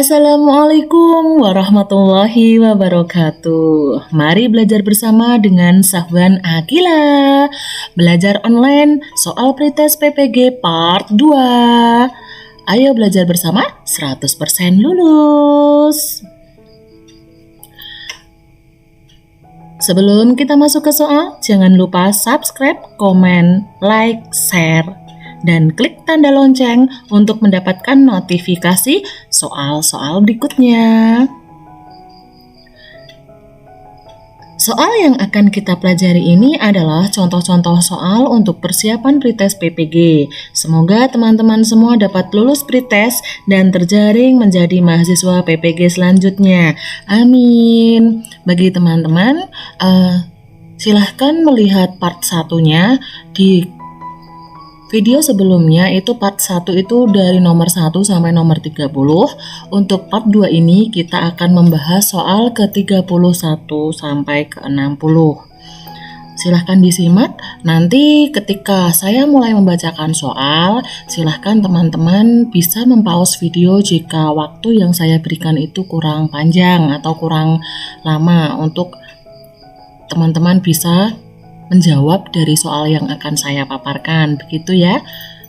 Assalamualaikum warahmatullahi wabarakatuh. Mari belajar bersama dengan Sahwan Akila. Belajar online soal pretest PPG part 2. Ayo belajar bersama 100% lulus. Sebelum kita masuk ke soal, jangan lupa subscribe, komen, like, share, dan klik tanda lonceng untuk mendapatkan notifikasi soal-soal berikutnya. Soal yang akan kita pelajari ini adalah contoh-contoh soal untuk persiapan pretest PPG. Semoga teman-teman semua dapat lulus pretest dan terjaring menjadi mahasiswa PPG selanjutnya. Amin. Bagi teman-teman, silahkan melihat part 1-nya di video sebelumnya. Itu part 1 itu dari nomor 1 sampai nomor 30. Untuk part 2 ini kita akan membahas soal ke-31 sampai ke-60. Silahkan disimak. Nanti ketika saya mulai membacakan soal, silahkan teman-teman bisa mempause video jika waktu yang saya berikan itu kurang panjang atau kurang lama, untuk teman-teman bisa menjawab dari soal yang akan saya paparkan, begitu ya.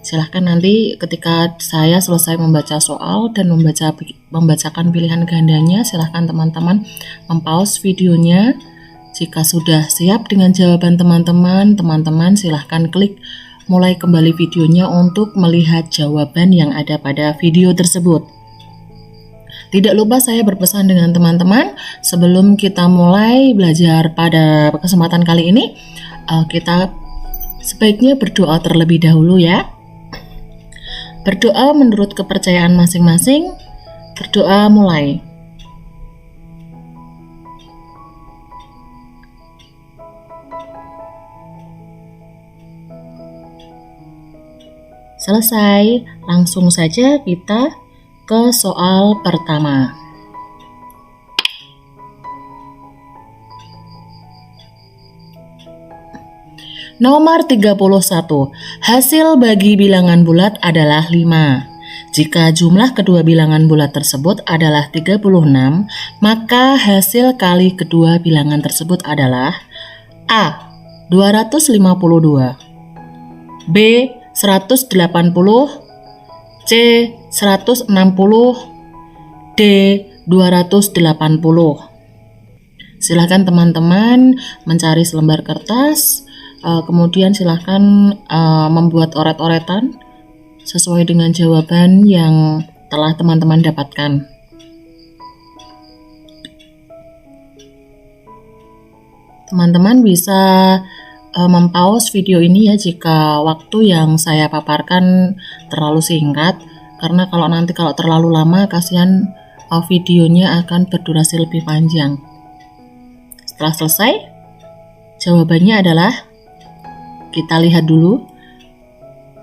Silahkan nanti ketika saya selesai membaca soal dan membacakan pilihan gandanya, silahkan teman-teman mempause videonya. Jika sudah siap dengan jawaban teman-teman silahkan klik mulai kembali videonya untuk melihat jawaban yang ada pada video tersebut. Tidak lupa saya berpesan dengan teman-teman, sebelum kita mulai belajar pada kesempatan kali ini, kita sebaiknya berdoa terlebih dahulu ya. Berdoa menurut kepercayaan masing-masing. Berdoa mulai. Selesai, langsung saja kita ke soal pertama. Nomor 31. Hasil bagi bilangan bulat adalah 5. Jika jumlah kedua bilangan bulat tersebut adalah 36, maka hasil kali kedua bilangan tersebut adalah A. 252, B. 180, C. 160, D. 280. Silakan teman-teman mencari selembar kertas, kemudian silahkan membuat oret-oretan sesuai dengan jawaban yang telah teman-teman dapatkan. Teman-teman bisa mempause video ini ya jika waktu yang saya paparkan terlalu singkat, karena kalau terlalu lama kasihan videonya akan berdurasi lebih panjang. Setelah selesai, jawabannya adalah, kita lihat dulu.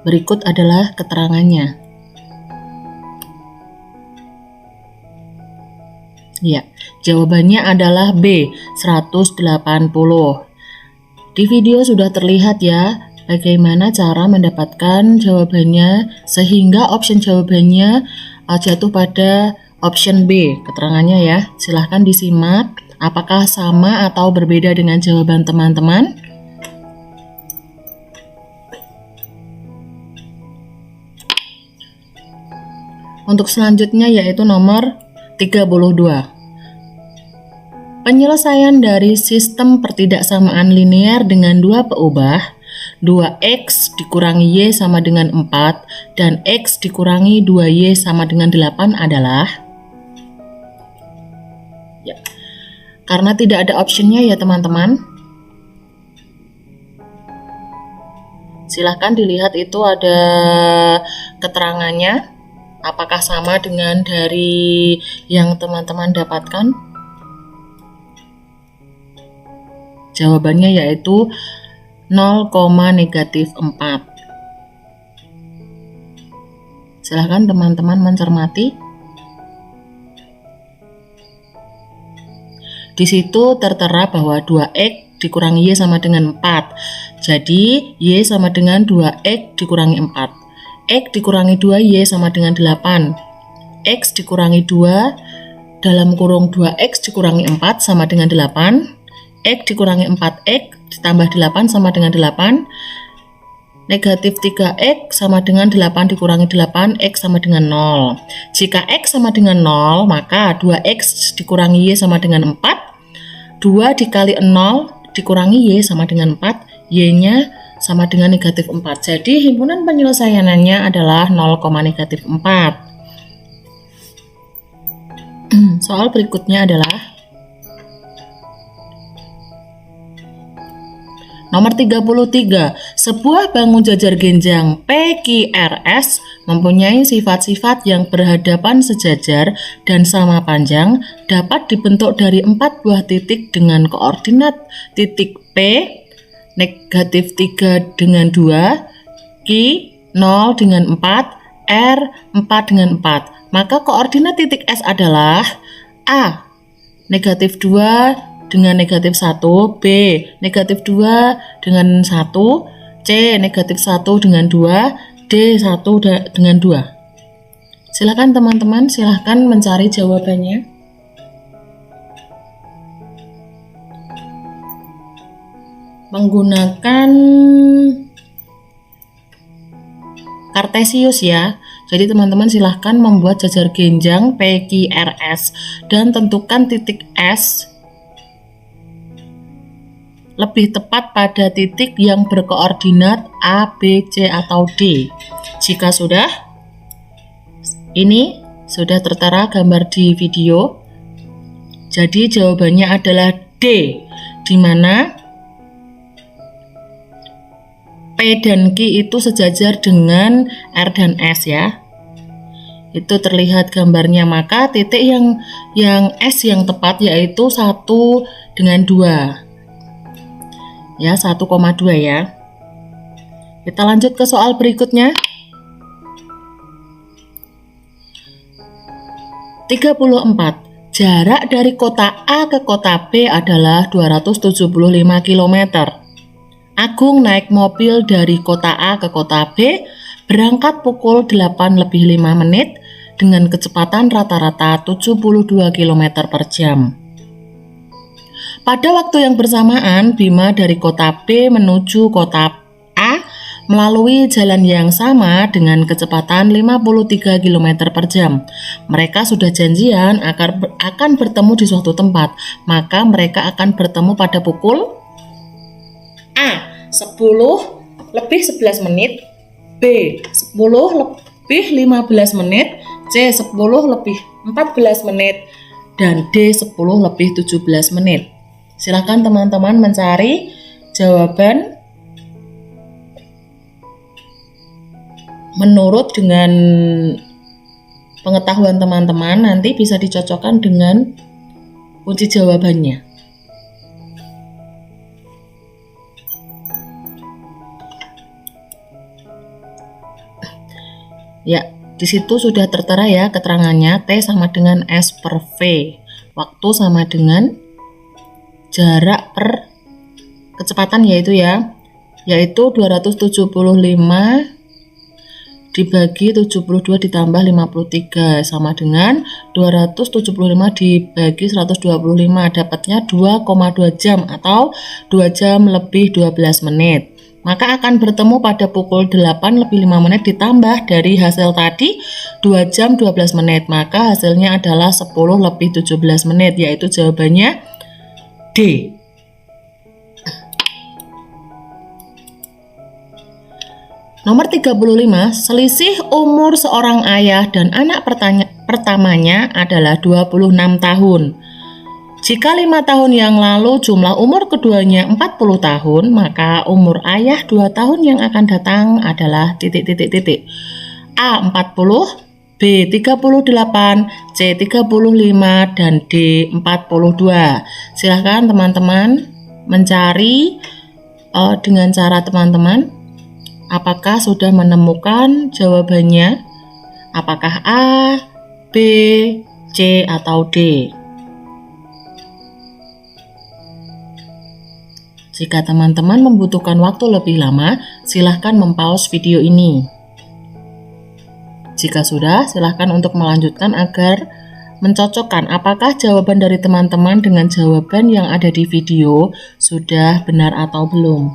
Berikut adalah keterangannya. Ya, jawabannya adalah B, 180. Di video sudah terlihat ya bagaimana cara mendapatkan jawabannya, sehingga option jawabannya jatuh pada option B, keterangannya ya. Silahkan disimak, apakah sama atau berbeda dengan jawaban teman-teman. Untuk selanjutnya yaitu nomor 32. Penyelesaian dari sistem pertidaksamaan linear dengan dua peubah, 2x dikurangi y sama dengan 4 dan x dikurangi 2y sama dengan 8 adalah, ya, karena tidak ada optionnya ya teman-teman, silahkan dilihat itu ada keterangannya, apakah sama dengan dari yang teman-teman dapatkan. Jawabannya yaitu 0,-4. Silahkan teman-teman mencermati. Di situ tertera bahwa 2x dikurangi y sama dengan 4. Jadi y sama dengan 2x dikurangi 4. X dikurangi 2y sama dengan 8. X dikurangi 2 dalam kurung 2X dikurangi 4 sama dengan 8. X dikurangi 4X ditambah 8 sama dengan 8. Negatif 3X sama dengan 8 dikurangi 8, X sama dengan 0. Jika X sama dengan 0, maka 2X dikurangi Y sama dengan 4. 2 dikali 0 dikurangi Y sama dengan 4, Y-nya sama dengan negatif 4. Jadi himpunan penyelesaiannya adalah 0,-4. Soal berikutnya adalah nomor 33. Sebuah bangun jajar genjang PQRS mempunyai sifat-sifat yang berhadapan sejajar dan sama panjang, dapat dibentuk dari 4 buah titik dengan koordinat titik P negatif 3 dengan 2, Q 0 dengan 4, R 4 dengan 4. Maka koordinat titik S adalah A negatif 2 dengan negatif 1, B negatif 2 dengan 1, C negatif 1 dengan 2, D 1 dengan 2. Silakan teman-teman, silakan mencari jawabannya. Menggunakan Kartesius ya. Jadi teman-teman silahkan membuat jajar genjang PQRS dan tentukan titik S lebih tepat pada titik yang berkoordinat A, B, C, atau D. Jika sudah, ini sudah tertera gambar di video. Jadi jawabannya adalah D, di mana P dan Q itu sejajar dengan R dan S ya. Itu terlihat gambarnya, maka titik yang S yang tepat yaitu 1 dengan 2. Ya, 1,2 ya. Kita lanjut ke soal berikutnya. 34. Jarak dari kota A ke kota B adalah 275 km. Agung naik mobil dari kota A ke kota B, berangkat pukul 8:05 dengan kecepatan rata-rata 72 km per jam. Pada waktu yang bersamaan, Bima dari kota B menuju kota A melalui jalan yang sama dengan kecepatan 53 km per jam. Mereka sudah janjian akan bertemu di suatu tempat, maka mereka akan bertemu pada pukul A 10:11, B 10:15, C 10:14, dan D 10:17. Silakan teman-teman mencari jawaban menurut dengan pengetahuan teman-teman, nanti bisa dicocokkan dengan kunci jawabannya. Ya, di situ sudah tertera ya keterangannya. T sama dengan S per V. Waktu sama dengan jarak per kecepatan yaitu 275 dibagi 72 ditambah 53 sama dengan 275 dibagi 125, dapatnya 2,2 jam atau 2 jam lebih 12 menit. Maka akan bertemu pada pukul 8:05 ditambah dari hasil tadi 2 jam 12 menit. Maka hasilnya adalah 10:17, yaitu jawabannya D. Nomor 35, selisih umur seorang ayah dan anak pertamanya adalah 26 tahun. Jika 5 tahun yang lalu jumlah umur keduanya 40 tahun, maka umur ayah 2 tahun yang akan datang adalah A 40, B 38, C 35, dan D 42. Silahkan teman-teman mencari dengan cara teman-teman. Apakah sudah menemukan jawabannya? Apakah A, B, C, atau D? Jika teman-teman membutuhkan waktu lebih lama, silahkan mempause video ini. Jika sudah, silahkan untuk melanjutkan agar mencocokkan apakah jawaban dari teman-teman dengan jawaban yang ada di video sudah benar atau belum.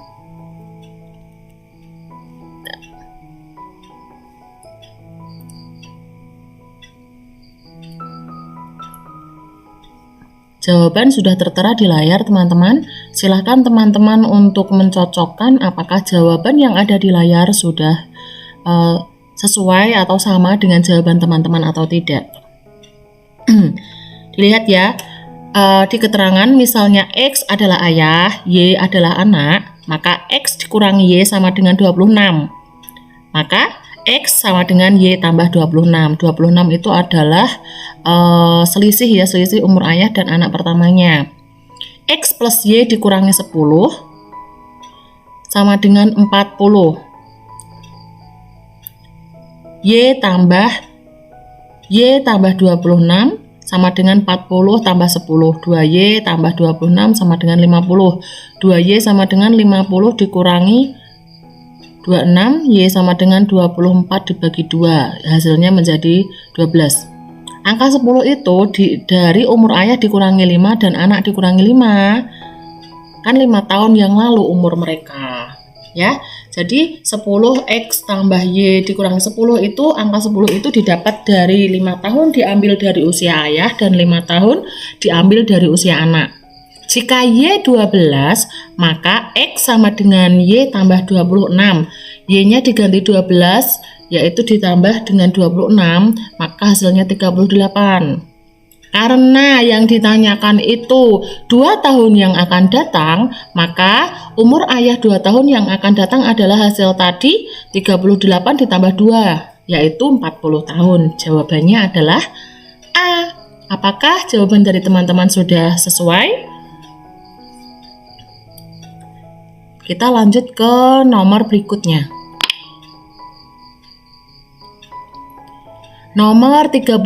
Jawaban sudah tertera di layar teman-teman. Silahkan teman-teman untuk mencocokkan apakah jawaban yang ada di layar sudah sesuai atau sama dengan jawaban teman-teman atau tidak. Dilihat ya, di keterangan misalnya X adalah ayah, Y adalah anak, maka X dikurangi Y sama dengan 26. Maka X sama dengan Y tambah 26. 26 itu adalah selisih ya, selisih umur ayah dan anak pertamanya. X plus Y dikurangi 10 sama dengan 40. Y tambah 26 sama dengan 40 tambah 10. 2Y tambah 26 sama dengan 50. 2Y sama dengan 50 dikurangi 26, Y sama dengan 24 dibagi 2, hasilnya menjadi 12. Angka 10 itu dari umur ayah dikurangi 5 dan anak dikurangi 5. Kan 5 tahun yang lalu umur mereka. Ya, jadi 10X tambah Y dikurangi 10 itu, angka 10 itu didapat dari 5 tahun diambil dari usia ayah dan 5 tahun diambil dari usia anak. Jika Y 12, maka X sama dengan Y tambah 26. Y-nya diganti 12, yaitu ditambah dengan 26, maka hasilnya 38. Karena yang ditanyakan itu 2 tahun yang akan datang, maka umur ayah 2 tahun yang akan datang adalah hasil tadi 38 ditambah 2, yaitu 40 tahun. Jawabannya adalah A. Apakah jawaban dari teman-teman sudah sesuai? Kita lanjut ke nomor berikutnya. Nomor 36.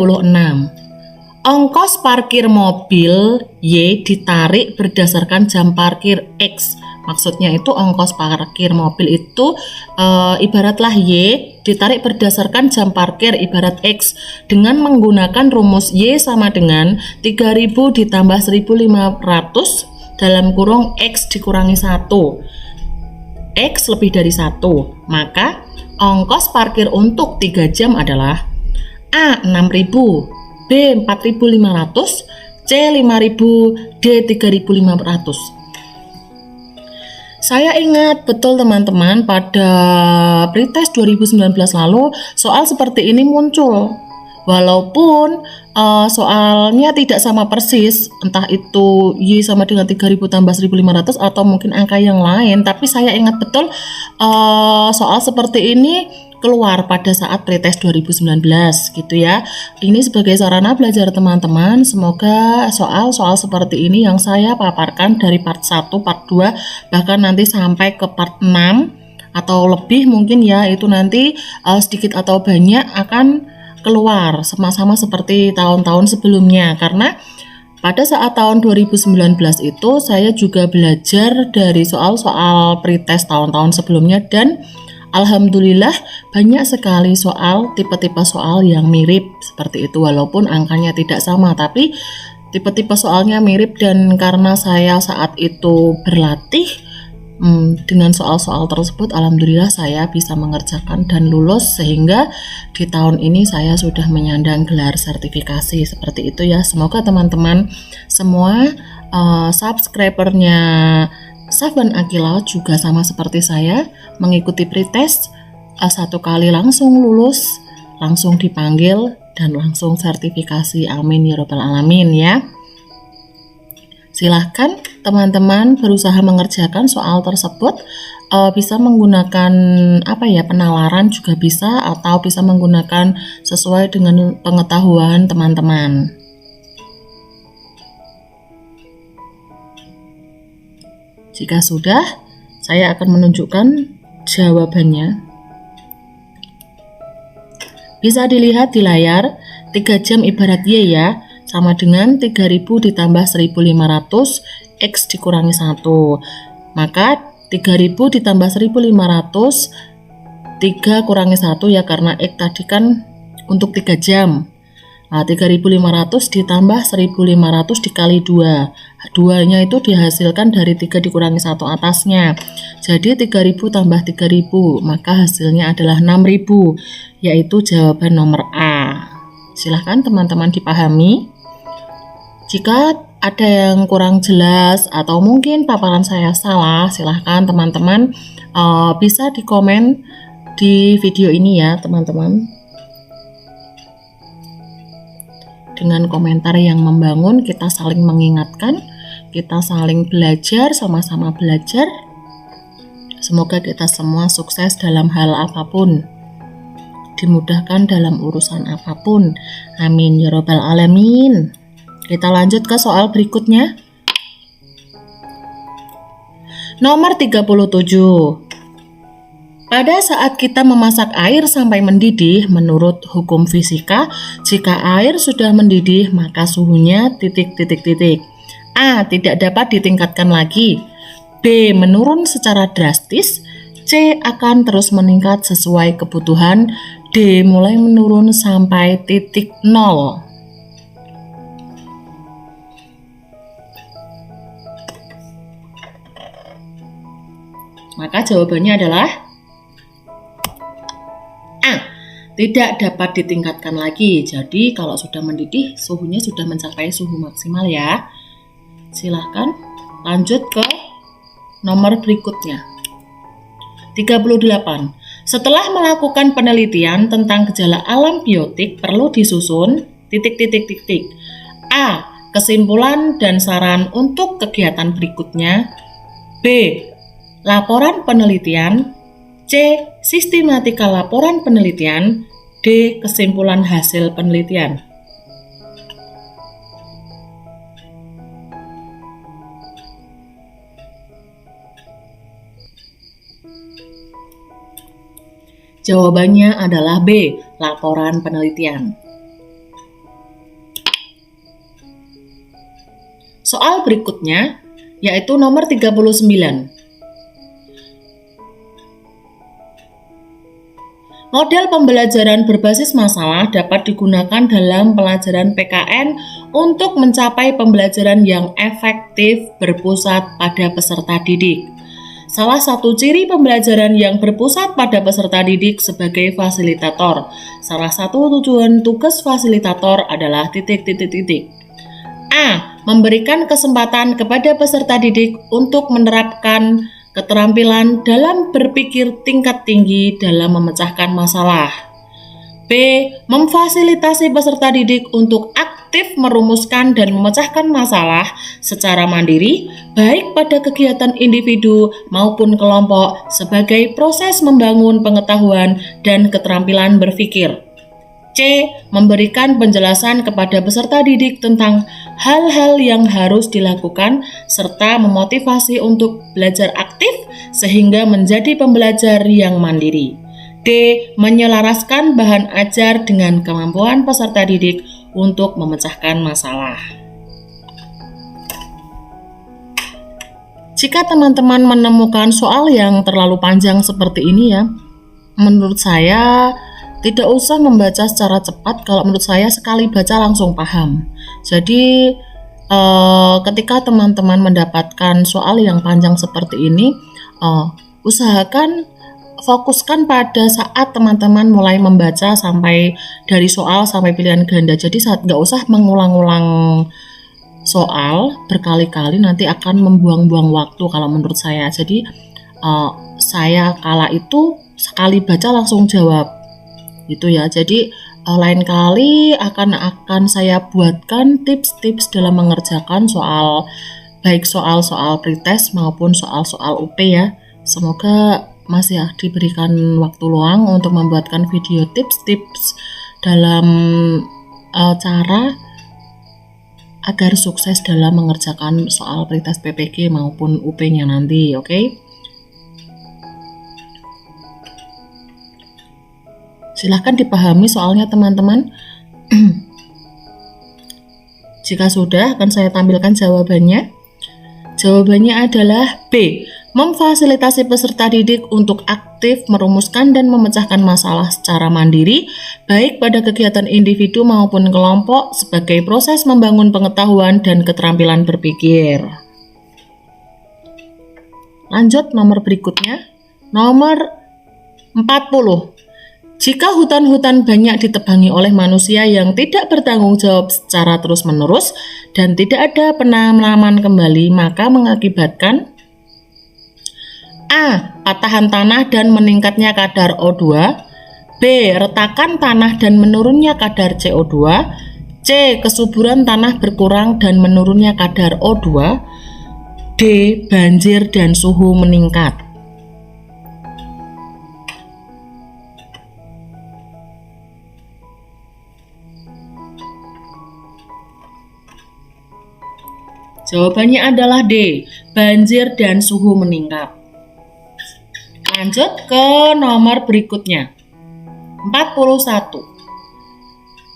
Ongkos parkir mobil Y ditarik berdasarkan jam parkir X. Maksudnya itu ongkos parkir mobil itu ibaratlah Y ditarik berdasarkan jam parkir ibarat X dengan menggunakan rumus Y sama dengan 3000 ditambah 1500 dalam kurung X dikurangi 1. X lebih dari 1, maka ongkos parkir untuk 3 jam adalah A. 6.000, B. 4.500, C. 5.000, D. 3.500. Saya ingat betul teman-teman, pada pretest 2019 lalu soal seperti ini muncul. Walaupun soalnya tidak sama persis, entah itu Y sama dengan 3000 tambah 1500 atau mungkin angka yang lain, tapi saya ingat betul soal seperti ini keluar pada saat pretest 2019 gitu ya. Ini sebagai sarana belajar teman-teman, semoga soal-soal seperti ini yang saya paparkan dari part 1, part 2, bahkan nanti sampai ke part 6 atau lebih mungkin ya, itu nanti sedikit atau banyak akan keluar sama-sama seperti tahun-tahun sebelumnya. Karena pada saat tahun 2019 itu saya juga belajar dari soal-soal pretest tahun-tahun sebelumnya, dan alhamdulillah banyak sekali soal tipe-tipe soal yang mirip seperti itu, walaupun angkanya tidak sama tapi tipe-tipe soalnya mirip. Dan karena saya saat itu berlatih dengan soal-soal tersebut, alhamdulillah saya bisa mengerjakan dan lulus, sehingga di tahun ini saya sudah menyandang gelar sertifikasi seperti itu ya. Semoga teman-teman semua subscribernya Safwan Akila juga sama seperti saya, mengikuti pretest 1 kali langsung lulus, langsung dipanggil dan langsung sertifikasi. Amin ya robbal alamin ya. Silahkan teman-teman berusaha mengerjakan soal tersebut, bisa menggunakan penalaran juga bisa, atau bisa menggunakan sesuai dengan pengetahuan teman-teman. Jika sudah, saya akan menunjukkan jawabannya. Bisa dilihat di layar, 3 jam ibarat Y ya, sama dengan 3000 ditambah 1500 X dikurangi 1. Maka 3000 ditambah 1500, 3 kurangi 1 ya, karena X tadi kan untuk 3 jam. Nah, 3.500 ditambah 1.500 dikali 2. 2-nya itu dihasilkan dari 3 dikurangi 1 atasnya. Jadi 3.000 tambah 3.000, maka hasilnya adalah 6.000, yaitu jawaban nomor A. Silahkan teman-teman dipahami. Jika ada yang kurang jelas atau mungkin paparan saya salah, silahkan teman-teman bisa dikomen di video ini ya teman-teman. Dengan komentar yang membangun, kita saling mengingatkan, kita saling belajar, sama-sama belajar. Semoga kita semua sukses dalam hal apapun, dimudahkan dalam urusan apapun. Amin ya robbal alamin. Kita lanjut ke soal berikutnya. Nomor 37. Pada saat kita memasak air sampai mendidih, menurut hukum fisika, jika air sudah mendidih, maka suhunya titik-titik-titik. A. Tidak dapat ditingkatkan lagi. B. Menurun secara drastis. C. Akan terus meningkat sesuai kebutuhan. D. Mulai menurun sampai titik 0. Maka jawabannya adalah tidak dapat ditingkatkan lagi. Jadi kalau sudah mendidih, suhunya sudah mencapai suhu maksimal ya. Silahkan lanjut ke nomor berikutnya. 38. Setelah melakukan penelitian tentang gejala alam biotik, perlu disusun titik-titik-titik. A. Kesimpulan dan saran untuk kegiatan berikutnya. B. Laporan penelitian. C. Sistematika laporan penelitian. D. Kesimpulan hasil penelitian. Jawabannya adalah B. Laporan penelitian. Soal berikutnya yaitu nomor 39. Model pembelajaran berbasis masalah dapat digunakan dalam pelajaran PKN untuk mencapai pembelajaran yang efektif berpusat pada peserta didik. Salah satu ciri pembelajaran yang berpusat pada peserta didik sebagai fasilitator. Salah satu tujuan tugas fasilitator adalah titik-titik-titik. A. Memberikan kesempatan kepada peserta didik untuk menerapkan keterampilan dalam berpikir tingkat tinggi dalam memecahkan masalah. B. Memfasilitasi peserta didik untuk aktif merumuskan dan memecahkan masalah secara mandiri, baik pada kegiatan individu maupun kelompok sebagai proses membangun pengetahuan dan keterampilan berpikir. C. Memberikan penjelasan kepada peserta didik tentang hal-hal yang harus dilakukan serta memotivasi untuk belajar aktif sehingga menjadi pembelajar yang mandiri. D. Menyelaraskan bahan ajar dengan kemampuan peserta didik untuk memecahkan masalah. Jika teman-teman menemukan soal yang terlalu panjang seperti ini ya, menurut saya tidak usah membaca secara cepat. Kalau menurut saya sekali baca langsung paham. Jadi ketika teman-teman mendapatkan soal yang panjang seperti ini, usahakan fokuskan pada saat teman-teman mulai membaca sampai dari soal sampai pilihan ganda. Jadi saat nggak usah mengulang-ulang soal berkali-kali, nanti akan membuang-buang waktu kalau menurut saya. Jadi saya kala itu sekali baca langsung jawab. Gitu ya. Jadi lain kali akan saya buatkan tips-tips dalam mengerjakan soal, baik soal-soal pretest maupun soal-soal UP ya. Semoga masih ya diberikan waktu luang untuk membuatkan video tips-tips dalam cara agar sukses dalam mengerjakan soal pretest PPG maupun UP-nya nanti, oke? Silahkan dipahami soalnya teman-teman. Jika sudah, akan saya tampilkan jawabannya. Jawabannya adalah B. Memfasilitasi peserta didik untuk aktif aktif merumuskan dan memecahkan masalah secara mandiri, baik pada kegiatan individu maupun kelompok sebagai proses membangun pengetahuan dan keterampilan berpikir. Lanjut nomor berikutnya, nomor 40. Jika hutan-hutan banyak ditebangi oleh manusia yang tidak bertanggung jawab secara terus-menerus dan tidak ada penanaman kembali, maka mengakibatkan A. Patahan tanah dan meningkatnya kadar O2, B. Retakan tanah dan menurunnya kadar CO2, C. Kesuburan tanah berkurang dan menurunnya kadar O2, D. Banjir dan suhu meningkat. Jawabannya adalah D. Banjir dan suhu meningkat. Lanjut ke nomor berikutnya. 41.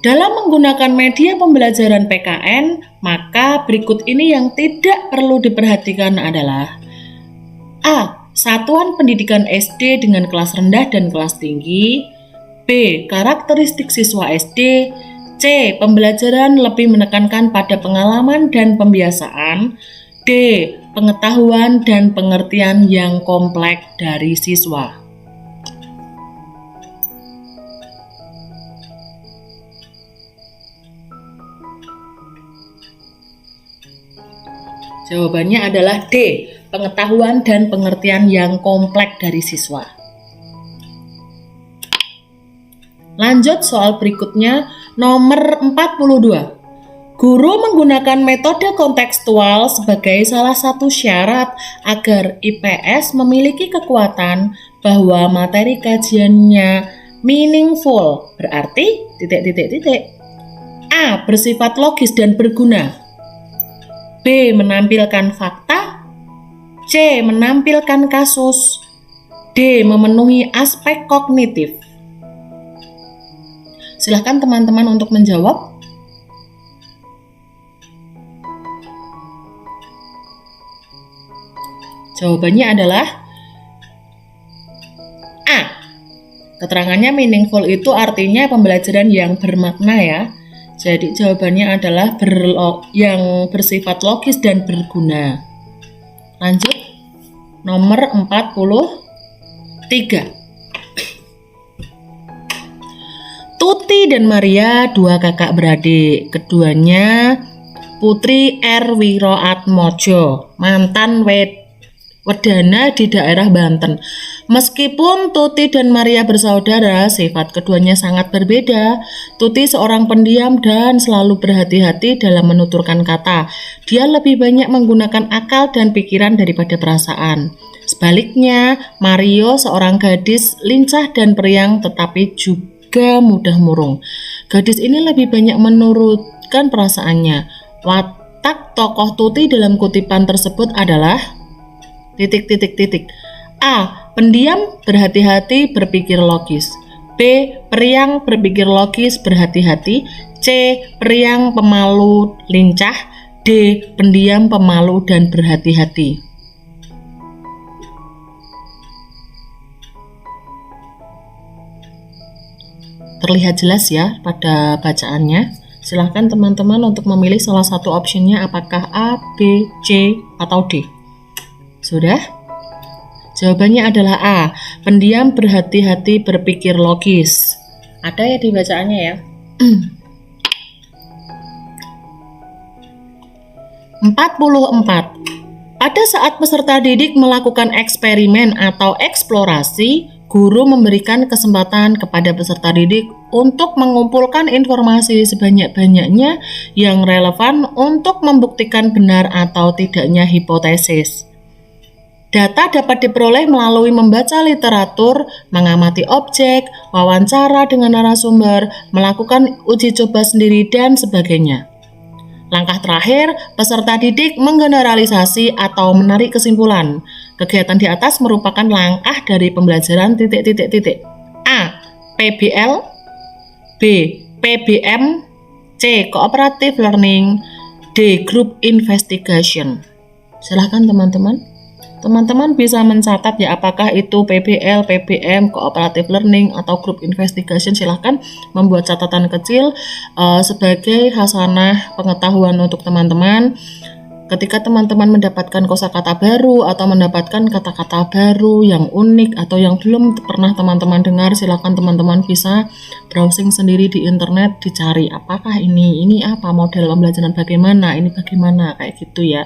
Dalam menggunakan media pembelajaran PKN, maka berikut ini yang tidak perlu diperhatikan adalah A. Satuan pendidikan SD dengan kelas rendah dan kelas tinggi, B. Karakteristik siswa SD, C. Pembelajaran lebih menekankan pada pengalaman dan pembiasaan, D. Pengetahuan dan pengertian yang kompleks dari siswa. Jawabannya adalah D. Pengetahuan dan pengertian yang kompleks dari siswa. Lanjut soal berikutnya, nomor 42. Guru menggunakan metode kontekstual sebagai salah satu syarat agar IPS memiliki kekuatan bahwa materi kajiannya meaningful, berarti A. Bersifat logis dan berguna, B. Menampilkan fakta, C. Menampilkan kasus, D. Memenuhi aspek kognitif. Silahkan teman-teman untuk menjawab. Jawabannya adalah A. Keterangannya meaningful itu artinya pembelajaran yang bermakna ya. Jadi jawabannya adalah yang bersifat logis dan berguna. Lanjut, nomor 43. Tuti dan Maria, dua kakak beradik. Keduanya Putri R. Wiroatmojo, mantan wedana di daerah Banten. Meskipun Tuti dan Maria bersaudara, sifat keduanya sangat berbeda. Tuti seorang pendiam dan selalu berhati-hati dalam menuturkan kata. Dia lebih banyak menggunakan akal dan pikiran daripada perasaan. Sebaliknya, Mario seorang gadis lincah dan periang tetapi juga mudah murung. Gadis ini lebih banyak menurutkan perasaannya. Watak tokoh Tuti dalam kutipan tersebut adalah A. Pendiam, berhati-hati, berpikir logis, B. Periang, berpikir logis, berhati-hati, C. Periang, pemalu, lincah, D. Pendiam, pemalu, dan berhati-hati. Terlihat jelas ya pada bacaannya. Silahkan teman-teman untuk memilih salah satu optionnya apakah A, B, C, atau D. Sudah? Jawabannya adalah A. Pendiam, berhati-hati, berpikir logis. Ada ya di bacaannya ya. 44. Pada saat peserta didik melakukan eksperimen atau eksplorasi, guru memberikan kesempatan kepada peserta didik untuk mengumpulkan informasi sebanyak-banyaknya yang relevan untuk membuktikan benar atau tidaknya hipotesis. Data dapat diperoleh melalui membaca literatur, mengamati objek, wawancara dengan narasumber, melakukan uji coba sendiri, dan sebagainya. Langkah terakhir, peserta didik menggeneralisasi atau menarik kesimpulan. Kegiatan di atas merupakan langkah dari pembelajaran A. PBL, B. PBM, C. Cooperative Learning, D. Group Investigation. Silahkan teman-teman. Teman-teman bisa mencatat ya, apakah itu PBL, PBM, Cooperative Learning, atau Group Investigation. Silahkan membuat catatan kecil sebagai hasanah pengetahuan untuk teman-teman. Ketika teman-teman mendapatkan kosakata baru atau mendapatkan kata-kata baru yang unik atau yang belum pernah teman-teman dengar, silakan teman-teman bisa browsing sendiri di internet, dicari apakah ini apa, model pembelajaran bagaimana, ini bagaimana, kayak gitu ya.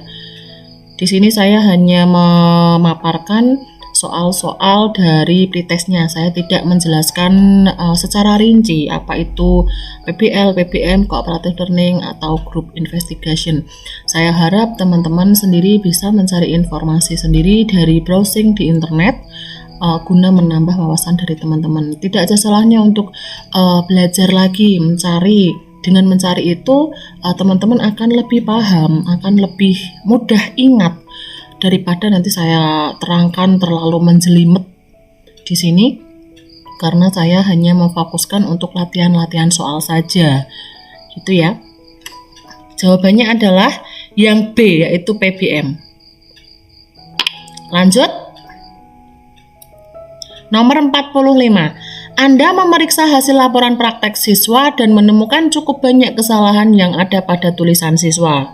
Di sini saya hanya memaparkan soal-soal dari pretestnya. Saya tidak menjelaskan secara rinci apa itu PBL, PBM, Cooperative Learning, atau Group Investigation. Saya harap teman-teman sendiri bisa mencari informasi sendiri dari browsing di internet guna menambah wawasan dari teman-teman. Tidak ada salahnya untuk belajar lagi, mencari. Dengan mencari itu, teman-teman akan lebih paham, akan lebih mudah ingat daripada nanti saya terangkan terlalu menjelimet di sini, karena saya hanya memfokuskan untuk latihan-latihan soal saja, gitu ya. Jawabannya adalah yang B, yaitu PBM. Lanjut. Nomor 45. Anda memeriksa hasil laporan praktek siswa dan menemukan cukup banyak kesalahan yang ada pada tulisan siswa.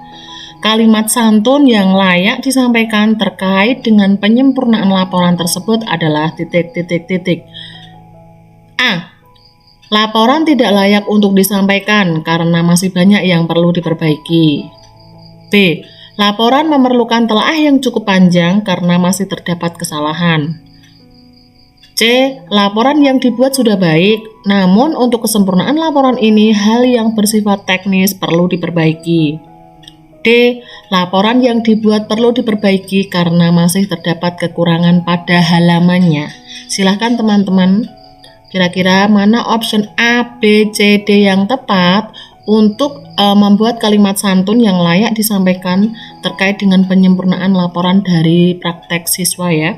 Kalimat santun yang layak disampaikan terkait dengan penyempurnaan laporan tersebut adalah titik. A. Laporan tidak layak untuk disampaikan karena masih banyak yang perlu diperbaiki. B. Laporan memerlukan telaah yang cukup panjang karena masih terdapat kesalahan. C. Laporan yang dibuat sudah baik, namun untuk kesempurnaan laporan ini hal yang bersifat teknis perlu diperbaiki. D. Laporan yang dibuat perlu diperbaiki karena masih terdapat kekurangan pada halamannya. Silahkan teman-teman, kira-kira mana option A, B, C, D yang tepat untuk membuat kalimat santun yang layak disampaikan terkait dengan penyempurnaan laporan dari praktek siswa ya.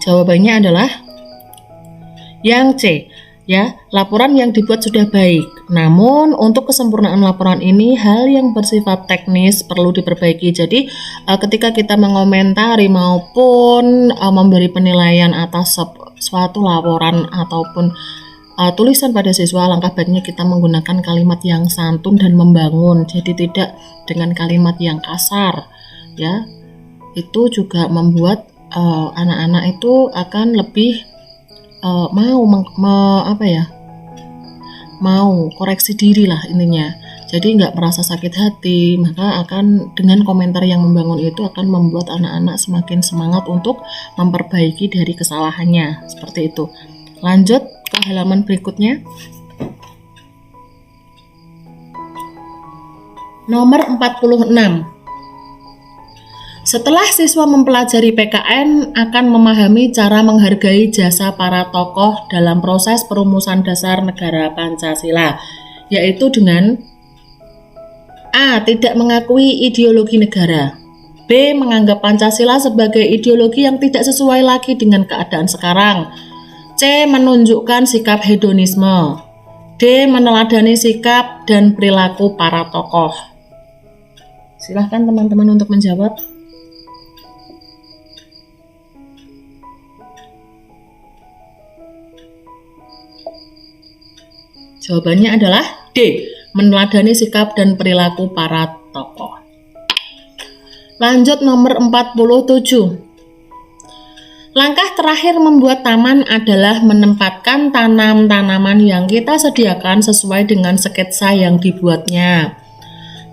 Jawabannya adalah yang C, ya, laporan yang dibuat sudah baik. Namun untuk kesempurnaan laporan ini hal yang bersifat teknis perlu diperbaiki. Jadi ketika kita mengomentari maupun memberi penilaian atas suatu laporan ataupun tulisan pada siswa, langkah baiknya kita menggunakan kalimat yang santun dan membangun. Jadi tidak dengan kalimat yang kasar, ya. Itu juga membuat anak-anak itu akan lebih mau koreksi diri lah intinya. Jadi nggak merasa sakit hati, maka akan dengan komentar yang membangun itu akan membuat anak-anak semakin semangat untuk memperbaiki dari kesalahannya, seperti itu. Lanjut ke halaman berikutnya. Nomor 46. Setelah siswa mempelajari PKN, akan memahami cara menghargai jasa para tokoh dalam proses perumusan dasar negara Pancasila, yaitu dengan A. Tidak mengakui ideologi negara. B. Menganggap Pancasila sebagai ideologi yang tidak sesuai lagi dengan keadaan sekarang. C. Menunjukkan sikap hedonisme. D. Meneladani sikap dan perilaku para tokoh. Silahkan teman-teman untuk menjawab. Jawabannya adalah D. Meneladani sikap dan perilaku para tokoh. Lanjut nomor 47. Langkah terakhir membuat taman adalah menempatkan tanam-tanaman yang kita sediakan sesuai dengan sketsa yang dibuatnya.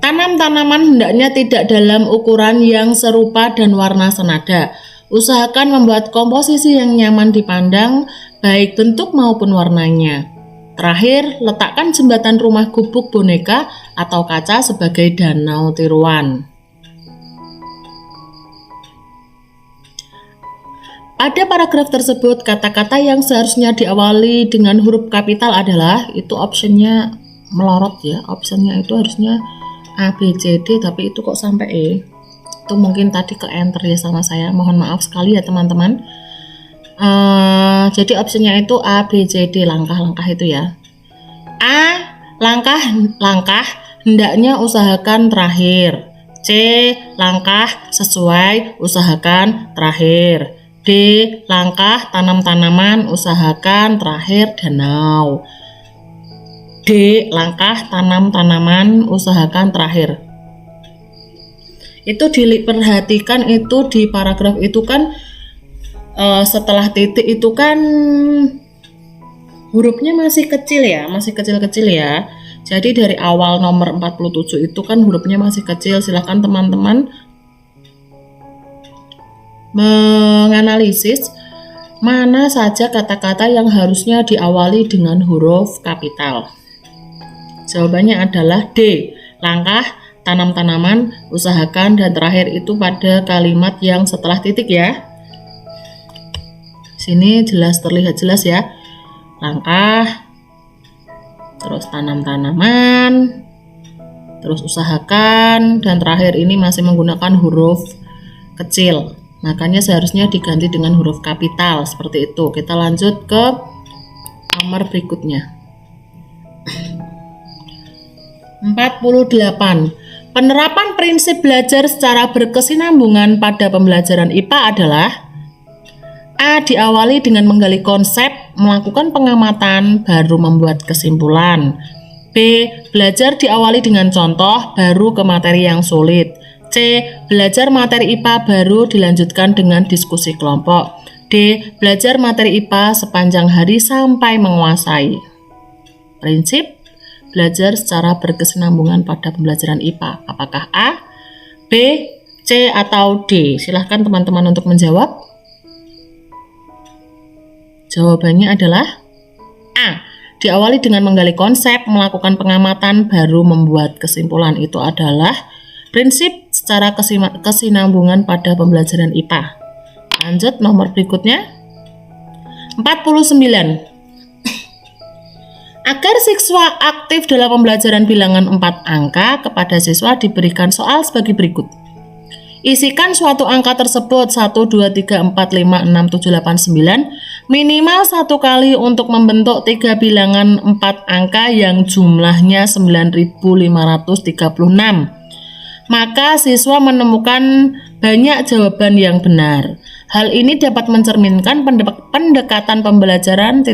Tanam-tanaman hendaknya tidak dalam ukuran yang serupa dan warna senada. Usahakan membuat komposisi yang nyaman dipandang, baik bentuk maupun warnanya. Terakhir, letakkan jembatan rumah gubuk boneka atau kaca sebagai danau tiruan. Pada paragraf tersebut, kata-kata yang seharusnya diawali dengan huruf kapital adalah, itu optionnya melorot ya, optionnya itu harusnya A, B, C, D, tapi itu kok sampai E. Itu mungkin tadi ke enter ya sama saya, mohon maaf sekali ya teman-teman. Jadi opsinya itu A, B, C, D, langkah-langkah itu ya. A. Langkah hendaknya usahakan terakhir. C. Langkah sesuai, usahakan terakhir. D. Langkah tanam tanaman, usahakan terakhir danau. D. Langkah tanam tanaman, usahakan terakhir. Itu diperhatikan itu di paragraf itu kan setelah titik itu kan hurufnya masih kecil ya, masih kecil-kecil ya. Jadi dari awal nomor 47 itu kan hurufnya masih kecil. Silahkan teman-teman menganalisis mana saja kata-kata yang harusnya diawali dengan huruf kapital. Jawabannya adalah D. Langkah, tanam tanaman, usahakan, dan terakhir itu pada kalimat yang setelah titik ya. Sini terlihat jelas ya. Langkah, terus tanam tanaman, terus usahakan, dan terakhir ini masih menggunakan huruf kecil. Makanya seharusnya diganti dengan huruf kapital seperti itu. Kita lanjut ke nomor berikutnya. 48. Penerapan prinsip belajar secara berkesinambungan pada pembelajaran IPA adalah A. Diawali dengan menggali konsep, melakukan pengamatan, baru membuat kesimpulan. B. Belajar diawali dengan contoh, baru ke materi yang sulit. C. Belajar materi IPA baru dilanjutkan dengan diskusi kelompok. D. Belajar materi IPA sepanjang hari sampai menguasai. Prinsip belajar secara berkesinambungan pada pembelajaran IPA. Apakah A, B, C, atau D? Silahkan teman-teman untuk menjawab. Jawabannya adalah A. Diawali dengan menggali konsep, melakukan pengamatan, baru membuat kesimpulan. Itu adalah prinsip secara kesinambungan pada pembelajaran IPA. Lanjut nomor berikutnya. 49. Agar siswa aktif dalam pembelajaran bilangan 4 angka, kepada siswa diberikan soal sebagai berikut. Isikan suatu angka tersebut 1, 2, 3, 4, 5, 6, 7, 8, 9 minimal 1 kali untuk membentuk 3 bilangan 4 angka yang jumlahnya 9.536. Maka siswa menemukan banyak jawaban yang benar. Hal ini dapat mencerminkan pendekatan pembelajaran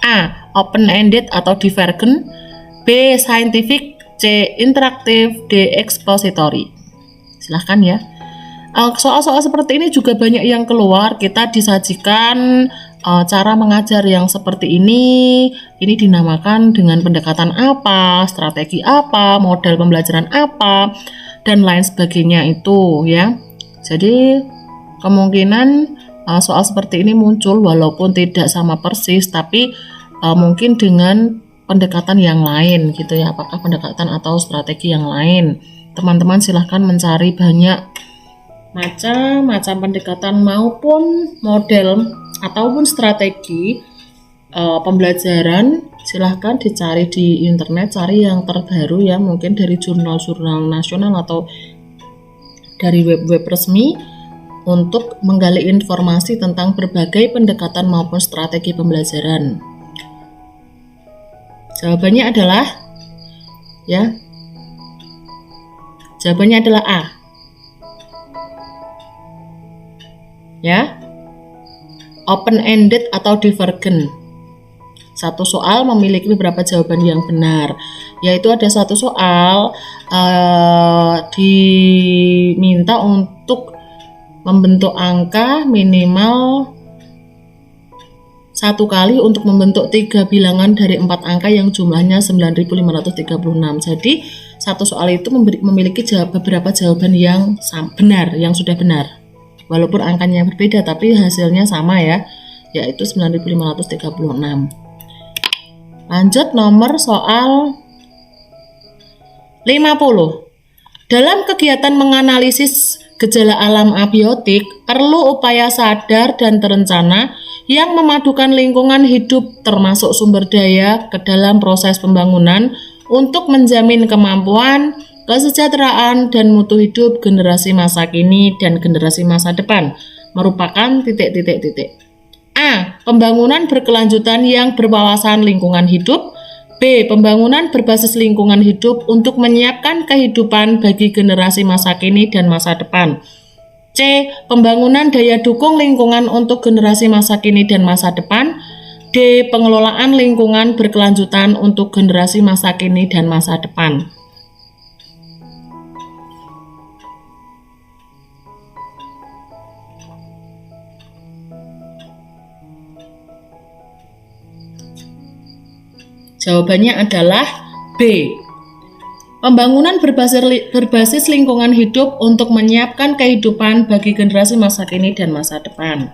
A. Open-ended atau divergent, B. Scientific, C. Interaktif, D. Expository. Silahkan ya. Soal-soal seperti ini juga banyak yang keluar. Kita disajikan cara mengajar yang seperti ini. Ini dinamakan dengan pendekatan apa, strategi apa, model pembelajaran apa, dan lain sebagainya itu ya. Jadi kemungkinan soal seperti ini muncul walaupun tidak sama persis, tapi mungkin dengan pendekatan yang lain gitu ya. Apakah pendekatan atau strategi yang lain? Teman-teman silahkan mencari banyak macam pendekatan maupun model ataupun strategi pembelajaran. Silahkan dicari di internet, cari yang terbaru ya, mungkin dari jurnal-jurnal nasional atau dari web-web resmi untuk menggali informasi tentang berbagai pendekatan maupun strategi pembelajaran. Jawabannya adalah A. Ya. Open-ended atau divergent. Satu soal memiliki beberapa jawaban yang benar. Yaitu ada satu soal diminta untuk membentuk angka minimal 1 kali untuk membentuk 3 bilangan dari 4 angka yang jumlahnya 9.536. Jadi satu soal itu memiliki beberapa jawaban yang benar, yang sudah benar. Walaupun angkanya berbeda tapi hasilnya sama ya, yaitu 9.536. Lanjut nomor soal 50. Dalam kegiatan menganalisis gejala alam abiotik, perlu upaya sadar dan terencana yang memadukan lingkungan hidup termasuk sumber daya ke dalam proses pembangunan untuk menjamin kemampuan, kesejahteraan, dan mutu hidup generasi masa kini dan generasi masa depan, merupakan A. Pembangunan berkelanjutan yang berwawasan lingkungan hidup. B. Pembangunan berbasis lingkungan hidup untuk menyiapkan kehidupan bagi generasi masa kini dan masa depan. C. Pembangunan daya dukung lingkungan untuk generasi masa kini dan masa depan. D. Pengelolaan lingkungan berkelanjutan untuk generasi masa kini dan masa depan. Jawabannya adalah B. Pembangunan berbasis lingkungan hidup untuk menyiapkan kehidupan bagi generasi masa kini dan masa depan.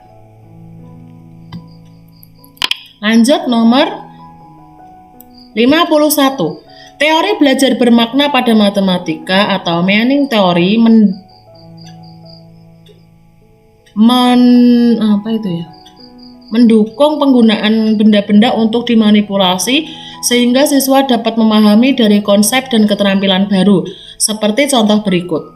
Lanjut nomor 51. Teori belajar bermakna pada matematika atau meaning theory mendukung penggunaan benda-benda untuk dimanipulasi sehingga siswa dapat memahami dari konsep dan keterampilan baru, seperti contoh berikut.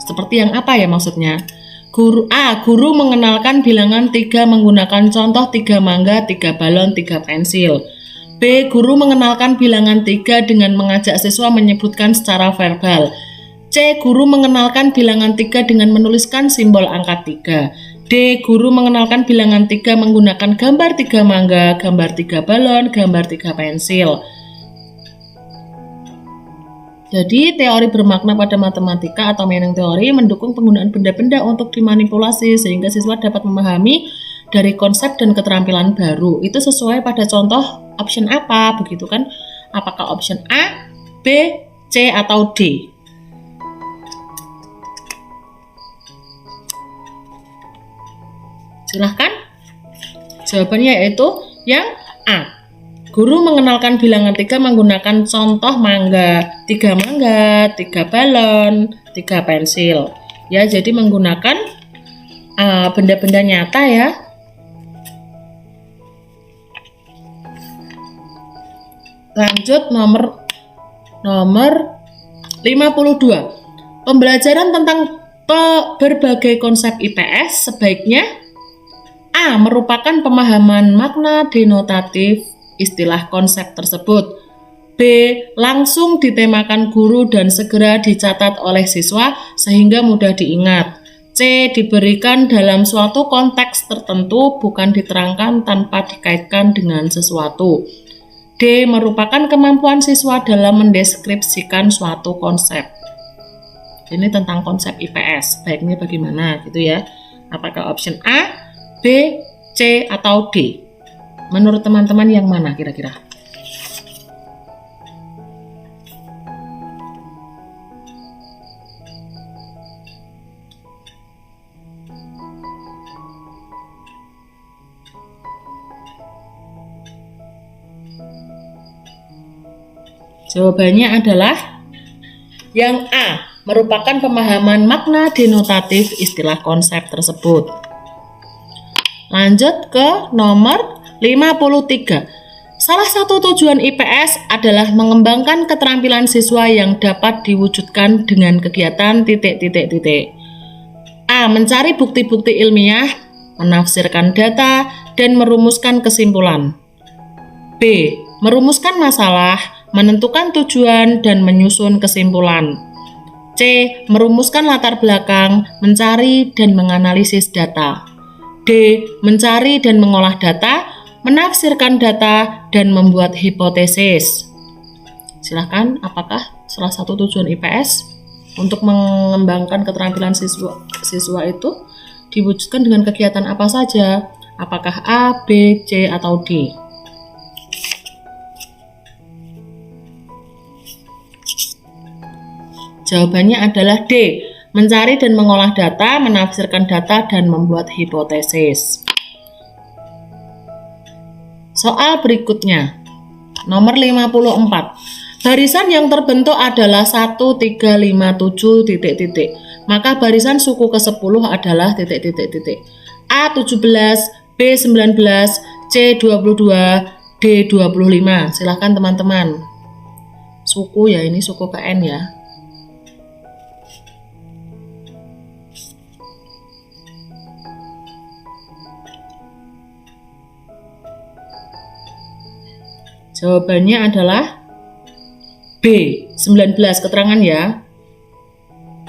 Seperti yang apa ya maksudnya? Guru mengenalkan bilangan 3 menggunakan contoh 3 mangga, 3 balon, 3 pensil. B. Guru mengenalkan bilangan 3 dengan mengajak siswa menyebutkan secara verbal. C. Guru mengenalkan bilangan 3 dengan menuliskan simbol angka 3. D. Guru mengenalkan bilangan 3 menggunakan gambar 3 mangga, gambar 3 balon, gambar 3 pensil. Jadi, teori bermakna pada matematika atau meaning theory mendukung penggunaan benda-benda untuk dimanipulasi sehingga siswa dapat memahami dari konsep dan keterampilan baru. Itu sesuai pada contoh option apa, begitu kan? Apakah option A, B, C, atau D? Silahkan. Jawabannya yaitu yang A. Guru mengenalkan bilangan 3 menggunakan contoh mangga, 3 mangga, 3 balon, 3 pensil. Ya, jadi menggunakan benda-benda nyata ya. Lanjut nomor 52. Pembelajaran tentang berbagai konsep IPS sebaiknya A. Merupakan pemahaman makna denotatif istilah konsep tersebut. B. Langsung ditemakan guru dan segera dicatat oleh siswa sehingga mudah diingat. C. Diberikan dalam suatu konteks tertentu, bukan diterangkan tanpa dikaitkan dengan sesuatu. D. Merupakan kemampuan siswa dalam mendeskripsikan suatu konsep. Ini tentang konsep IPS. Baiknya bagaimana gitu ya. Apakah option A, B, C, atau D? Menurut teman-teman yang mana kira-kira? Jawabannya adalah yang A, merupakan pemahaman makna denotatif istilah konsep tersebut. Lanjut ke nomor 53. Salah satu tujuan IPS adalah mengembangkan keterampilan siswa yang dapat diwujudkan dengan kegiatan A. Mencari bukti-bukti ilmiah, menafsirkan data, dan merumuskan kesimpulan. B. Merumuskan masalah, menentukan tujuan, dan menyusun kesimpulan. C. Merumuskan latar belakang, mencari dan menganalisis data. D. Mencari dan mengolah data, menafsirkan data, dan membuat hipotesis. Silahkan, apakah salah satu tujuan IPS untuk mengembangkan keterampilan siswa itu diwujudkan dengan kegiatan apa saja? Apakah A, B, C, atau D? Jawabannya adalah D. Mencari dan mengolah data, menafsirkan data, dan membuat hipotesis. Soal berikutnya, nomor 54. Barisan yang terbentuk adalah 1, 3, 5, 7, Maka barisan suku ke-10 adalah A 17, B 19, C 22, D 25. Silahkan teman-teman. Suku ya, ini suku ke N ya. Jawabannya adalah B, 19 keterangan ya.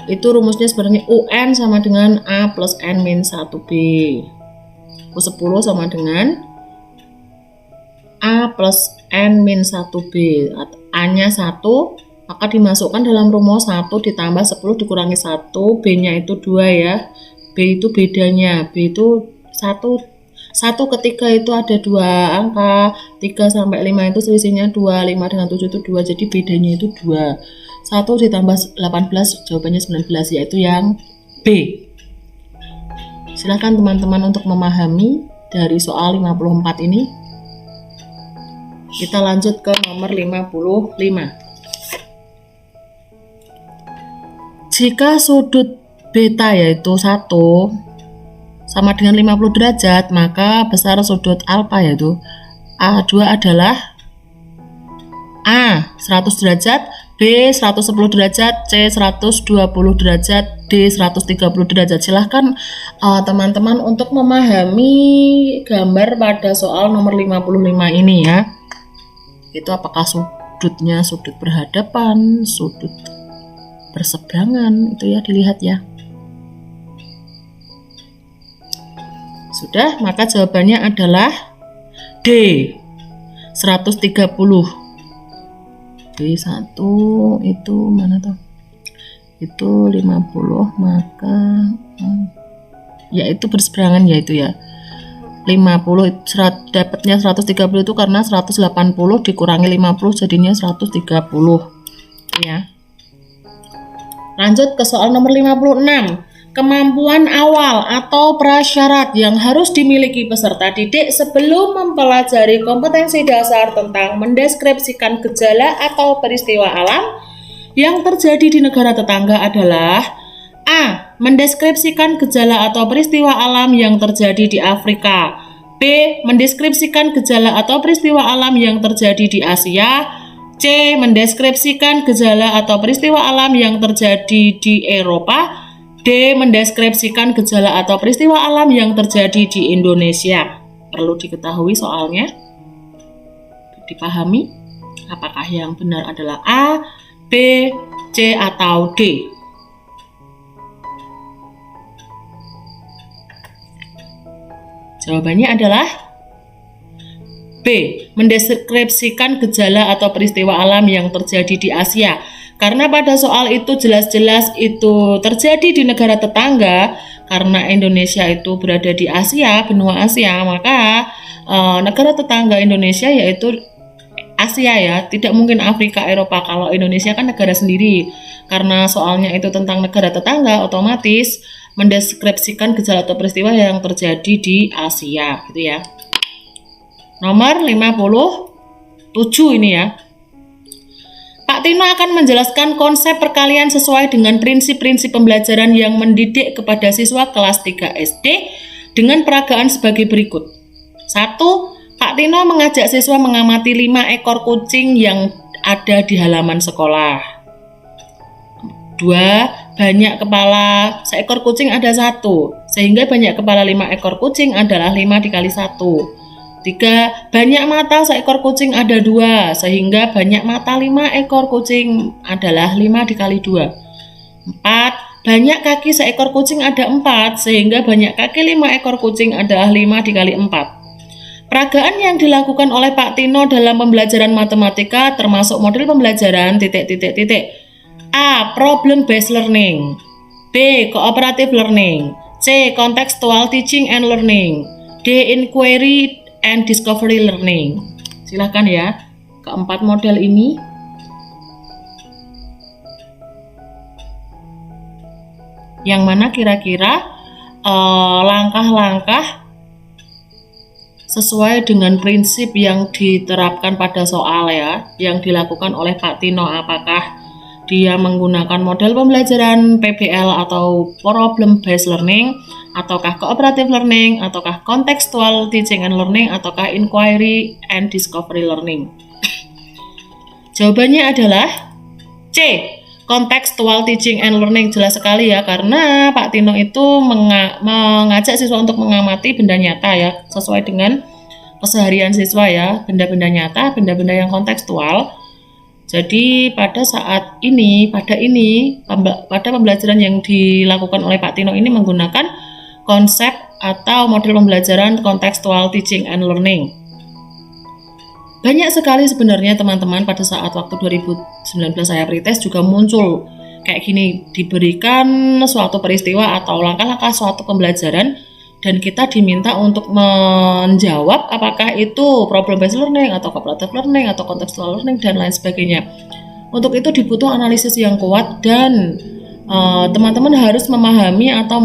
Itu rumusnya sebenarnya UN sama dengan A plus N min 1B. U10 sama dengan A plus N min 1B. A-nya 1, maka dimasukkan dalam rumus 1 ditambah 10 dikurangi 1. B-nya itu 2 ya. B itu bedanya. B itu 1 ketika itu ada 2 angka, 3 sampai 5 itu selisihnya 2, 5 dengan 7 itu 2, jadi bedanya itu 2. 1 ditambah 18 jawabannya 19, yaitu yang B. Silakan teman-teman untuk memahami dari soal 54 ini. Kita lanjut ke nomor 55. Jika sudut beta yaitu 1 sama dengan 50 derajat, maka besar sudut alfa yaitu A2 adalah A 100 derajat, B 110 derajat, C 120 derajat, D 130 derajat. Silahkan teman-teman untuk memahami gambar pada soal nomor 55 ini ya. Itu apakah sudutnya sudut berhadapan, sudut berseberangan, itu ya dilihat ya. Sudah, maka jawabannya adalah D 130. D1 itu mana tuh? Itu 50, maka ya itu berseberangan ya itu ya. 50 dapatnya 130 itu karena 180 dikurangi 50 jadinya 130 ya. Lanjut ke soal nomor 56. Kemampuan awal atau prasyarat yang harus dimiliki peserta didik sebelum mempelajari kompetensi dasar tentang mendeskripsikan gejala atau peristiwa alam yang terjadi di negara tetangga adalah A. Mendeskripsikan gejala atau peristiwa alam yang terjadi di Afrika. B. Mendeskripsikan gejala atau peristiwa alam yang terjadi di Asia. C. Mendeskripsikan gejala atau peristiwa alam yang terjadi di Eropa. D. Mendeskripsikan gejala atau peristiwa alam yang terjadi di Indonesia. Perlu diketahui soalnya, dipahami apakah yang benar adalah A, B, C, atau D. Jawabannya adalah B. Mendeskripsikan gejala atau peristiwa alam yang terjadi di Asia. Karena pada soal itu jelas-jelas itu terjadi di negara tetangga, karena Indonesia itu berada di Asia, benua Asia, maka negara tetangga Indonesia yaitu Asia ya, tidak mungkin Afrika, Eropa. Kalau Indonesia kan negara sendiri. Karena soalnya itu tentang negara tetangga, otomatis mendeskripsikan gejala atau peristiwa yang terjadi di Asia, gitu ya. Nomor 57 ini ya. Pak Tino akan menjelaskan konsep perkalian sesuai dengan prinsip-prinsip pembelajaran yang mendidik kepada siswa kelas 3 SD dengan peragaan sebagai berikut. 1. Pak Tino mengajak siswa mengamati 5 ekor kucing yang ada di halaman sekolah. 2. Banyak kepala seekor kucing ada 1, sehingga banyak kepala 5 ekor kucing adalah 5 dikali 1. 3. Banyak mata seekor kucing ada 2, sehingga banyak mata 5 ekor kucing adalah 5 dikali 2. 4. Banyak kaki seekor kucing ada 4, sehingga banyak kaki 5 ekor kucing adalah 5 dikali 4. Peragaan yang dilakukan oleh Pak Tino dalam pembelajaran matematika termasuk model pembelajaran ... A. Problem based learning. B. Cooperative learning. C. Contextual teaching and learning. D. Inquiry and discovery learning. Silahkan ya, keempat model ini. Yang mana kira-kira langkah-langkah sesuai dengan prinsip yang diterapkan pada soal ya, yang dilakukan oleh Pak Tino. Apakah dia menggunakan model pembelajaran PBL atau problem based learning, ataukah cooperative learning, ataukah contextual teaching and learning, ataukah inquiry and discovery learning. Jawabannya adalah C. Contextual teaching and learning. Jelas sekali ya, karena Pak Tino itu mengajak siswa untuk mengamati benda nyata ya, sesuai dengan keseharian siswa ya, benda-benda nyata, benda-benda yang kontekstual. Jadi pada pembelajaran yang dilakukan oleh Pak Tino ini menggunakan konsep atau model pembelajaran kontekstual teaching and learning. Banyak sekali sebenarnya teman-teman pada saat waktu 2019 saya pretest juga muncul kayak gini, diberikan suatu peristiwa atau langkah-langkah suatu pembelajaran dan kita diminta untuk menjawab apakah itu problem based learning atau cooperative learning atau contextual learning dan lain sebagainya. Untuk itu dibutuhkan analisis yang kuat dan teman-teman harus memahami atau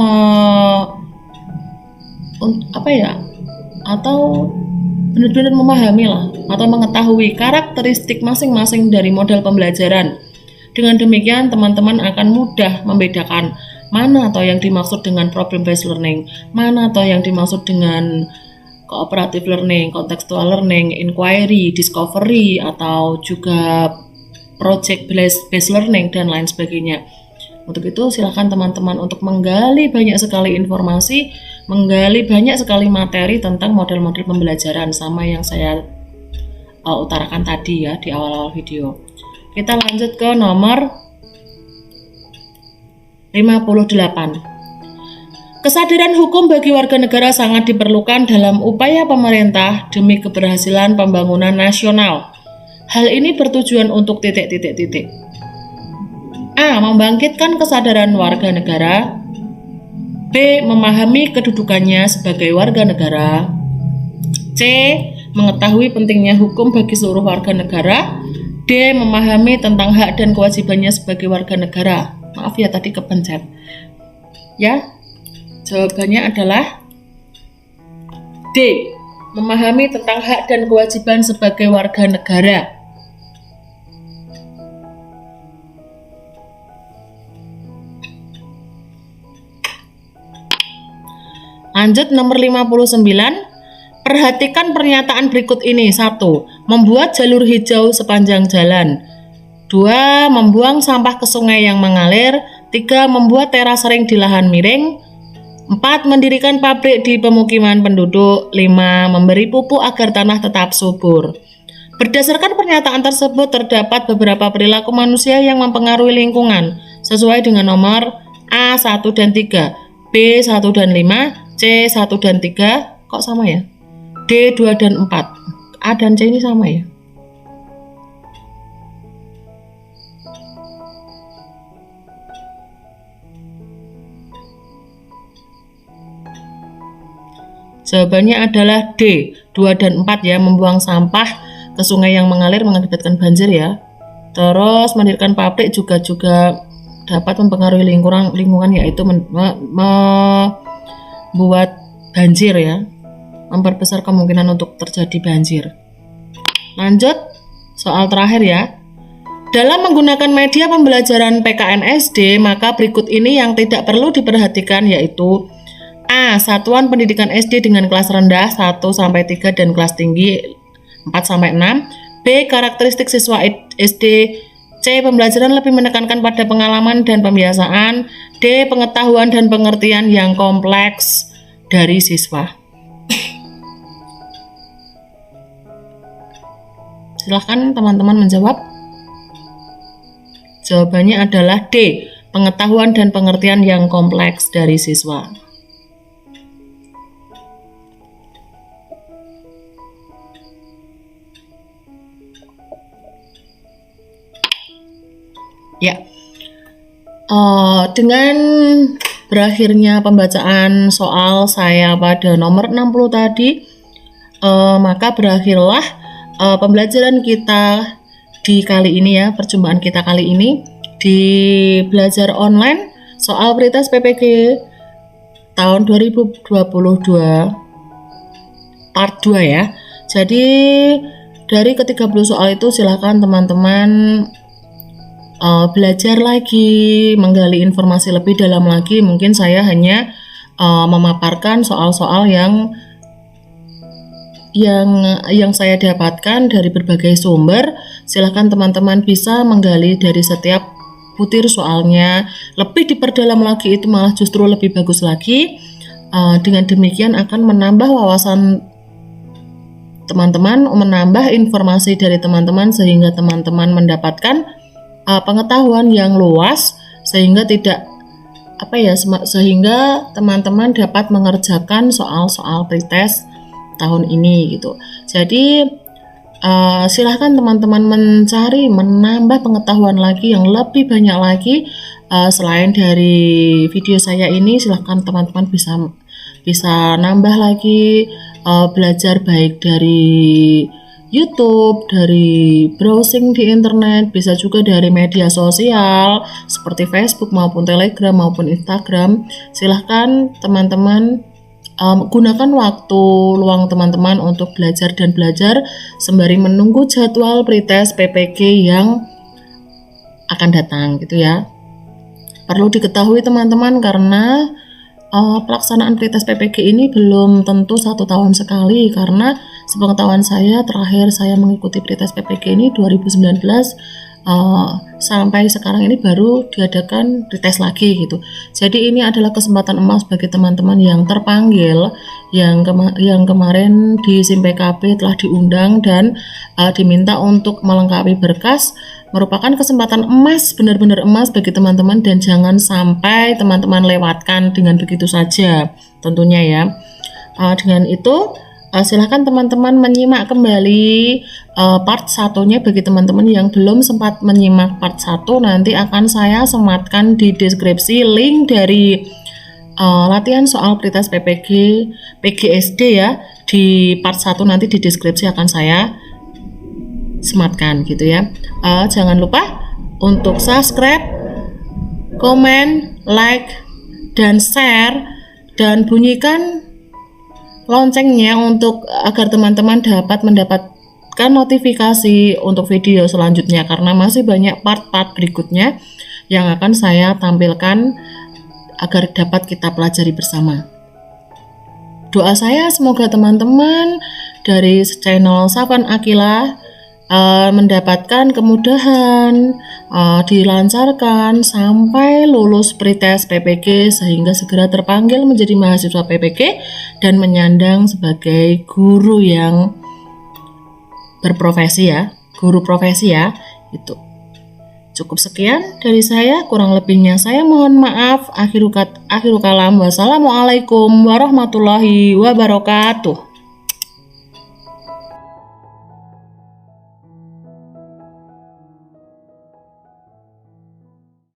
benar-benar memahami lah atau mengetahui karakteristik masing-masing dari model pembelajaran. Dengan demikian teman-teman akan mudah membedakan mana atau yang dimaksud dengan problem based learning, mana atau yang dimaksud dengan cooperative learning, contextual learning, inquiry, discovery, atau juga project based learning dan lain sebagainya. Untuk itu silakan teman-teman untuk menggali banyak sekali informasi, menggali banyak sekali materi tentang model-model pembelajaran sama yang saya utarakan tadi ya di awal-awal video. Kita lanjut ke nomor 58. Kesadaran hukum bagi warga negara sangat diperlukan dalam upaya pemerintah demi keberhasilan pembangunan nasional. Hal ini bertujuan untuk A. Membangkitkan kesadaran warga negara. B. Memahami kedudukannya sebagai warga negara. C. Mengetahui pentingnya hukum bagi seluruh warga negara. D. Memahami tentang hak dan kewajibannya sebagai warga negara. Maaf ya tadi kepencet. Ya, jawabannya adalah D. Memahami tentang hak dan kewajiban sebagai warga negara. Lanjut nomor 59. Perhatikan pernyataan berikut ini. 1. Membuat jalur hijau sepanjang jalan. 2. Membuang sampah ke sungai yang mengalir. 3. Membuat teras ring di lahan miring. 4. Mendirikan pabrik di pemukiman penduduk. 5. Memberi pupuk agar tanah tetap subur. Berdasarkan pernyataan tersebut terdapat beberapa perilaku manusia yang mempengaruhi lingkungan sesuai dengan nomor A 1 dan 3, B 1 dan 5, C 1 dan 3. Kok sama ya? D 2 dan 4. A dan C ini sama ya? Jawabannya adalah D 2 dan 4 ya, membuang sampah ke sungai yang mengalir mengakibatkan banjir ya. Terus mendirikan pabrik juga dapat mempengaruhi lingkungan yaitu membuat banjir ya, memperbesar kemungkinan untuk terjadi banjir. Lanjut soal terakhir ya. Dalam menggunakan media pembelajaran PKN SD, maka berikut ini yang tidak perlu diperhatikan yaitu A. Satuan pendidikan SD dengan kelas rendah 1-3 dan kelas tinggi 4-6. B. Karakteristik siswa SD. C. Pembelajaran lebih menekankan pada pengalaman dan pembiasaan. D. Pengetahuan dan pengertian yang kompleks dari siswa. Silahkan teman-teman menjawab. Jawabannya adalah D. Pengetahuan dan pengertian yang kompleks dari siswa. Ya, dengan berakhirnya pembacaan soal saya pada nomor 60 tadi, maka berakhirlah pembelajaran kita di kali ini ya, perjumpaan kita kali ini di belajar online soal pretest PPG tahun 2022 part 2 ya. Jadi dari ke-30 soal itu silakan teman-teman belajar lagi, menggali informasi lebih dalam lagi. Mungkin saya hanya memaparkan soal-soal yang saya dapatkan dari berbagai sumber. Silahkan teman-teman bisa menggali dari setiap butir soalnya, lebih diperdalam lagi, itu malah justru lebih bagus lagi. Dengan demikian akan menambah wawasan teman-teman, menambah informasi dari teman-teman sehingga teman-teman mendapatkan pengetahuan yang luas sehingga sehingga teman-teman dapat mengerjakan soal-soal pretest tahun ini gitu. Jadi silahkan teman-teman menambah pengetahuan lagi yang lebih banyak lagi selain dari video saya ini. Silahkan teman-teman bisa nambah lagi, belajar baik dari YouTube, dari browsing di internet, bisa juga dari media sosial seperti Facebook maupun Telegram maupun Instagram. Silahkan teman-teman gunakan waktu luang teman-teman untuk belajar sembari menunggu jadwal pretest PPG yang akan datang gitu ya. Perlu diketahui teman-teman karena pelaksanaan pretest PPG ini belum tentu 1 tahun sekali, karena sepengetahuan saya terakhir saya mengikuti pretest PPG ini 2019 sampai sekarang ini baru diadakan pretest lagi gitu. Jadi ini adalah kesempatan emas bagi teman-teman yang terpanggil, yang kemarin di SIM PKB telah diundang dan diminta untuk melengkapi berkas. Merupakan kesempatan emas, benar-benar emas bagi teman-teman, dan jangan sampai teman-teman lewatkan dengan begitu saja tentunya ya. Dengan itu silahkan teman-teman menyimak kembali part 1-nya. Bagi teman-teman yang belum sempat menyimak part 1, nanti akan saya sematkan di deskripsi link dari latihan soal pretest PPG PGSD ya. Di part 1 nanti di deskripsi akan saya sematkan gitu ya. Jangan lupa untuk subscribe, komen, like, dan share, dan bunyikan loncengnya agar teman-teman dapat mendapatkan notifikasi untuk video selanjutnya, karena masih banyak part-part berikutnya yang akan saya tampilkan agar dapat kita pelajari bersama. Doa saya semoga teman-teman dari channel Safwan Akila mendapatkan kemudahan, dilancarkan sampai lulus pretest PPG sehingga segera terpanggil menjadi mahasiswa PPG dan menyandang sebagai guru yang berprofesi ya, guru profesi ya. Itu cukup sekian dari saya, kurang lebihnya saya mohon maaf. Akhiru kalam, wassalamualaikum warahmatullahi wabarakatuh.